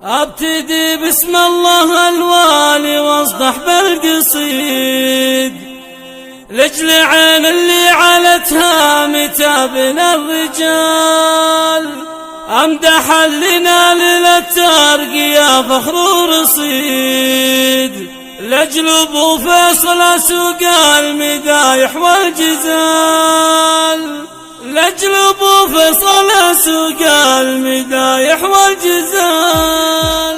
ابتدي بسم الله الوالي واصدح بالقصيد لجل عين اللي علتها متابن الرجال، امدح لنا للترقية فخر ورصيد لجل ابو فيصل سوق المدايح والجزال، لجل ابو فيصل سوق المدايح والجزال.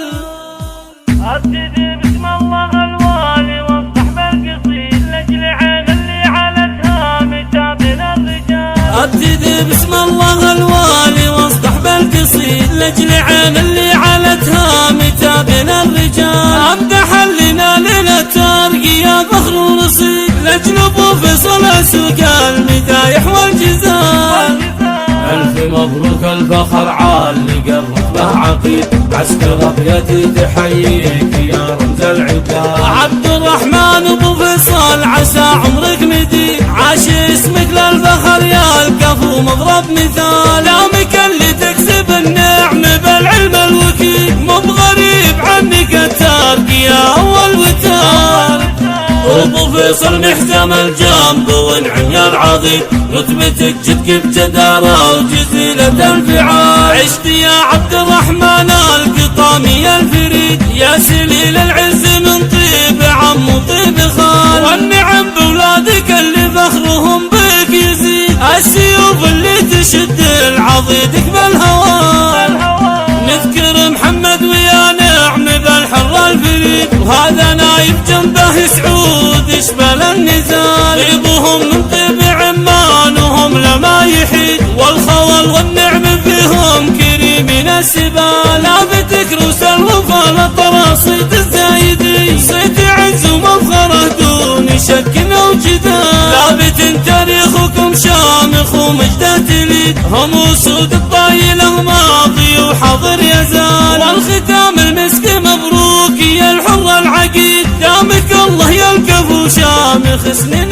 ابتدي بسم الله الوالي واصدح بالقصيد لجل عين اللي علتها متابن الرجال، ابتدي بسم الله الوالي واصدح بالقصيد لجل عين اللي علتها متابن الرجال، امدح لنا للترقية فخر ورصيد لجل ابو فيصل سوق المدايح والجزال. ألف مبروك الفخر عالق الرتبة عقيد، عسكر أبيتي تحييك يا رمز العقال. عبد الرحمن أبو فيصل عسى عمرك مديد، عاش اسمك للفخر يا الكفو مضرب مثال، دامك اللي تكسب النعم بالعلم الوكيل، مو بغريب عنك الترقية والوتال. أبو فيصل محزم الجنب ونعم يا العظيم، رتبتك جدك بجدارة وجزيلة الفعال، عشت يا عبد الرحمن القطامي الفريد، يا سليل العز من طيب عم وطيب خال، والنعم بولادك اللي فخرهم بك يزيد، السيوف اللي تشد العضيدك بالهوال. نذكر محمد ويا نعم بالحر الفريد، وهذا نايف جنبه سعود يشبل النزال، طيبهم من طيب عمانهم لما يحيد، والخول والنعم فيهم كريمين السبال، لابتك روس الوفا للطراصيد الزايدين، صيت عز ومفخره دون شك وجدال، لابت تاريخكم شامخ ومجده تليد، هم اسود الطايله ماضي وحاضر يزال، والختام المسك مبروك يا الحر العقيد، دامك الله يا الكفو شامخ سنين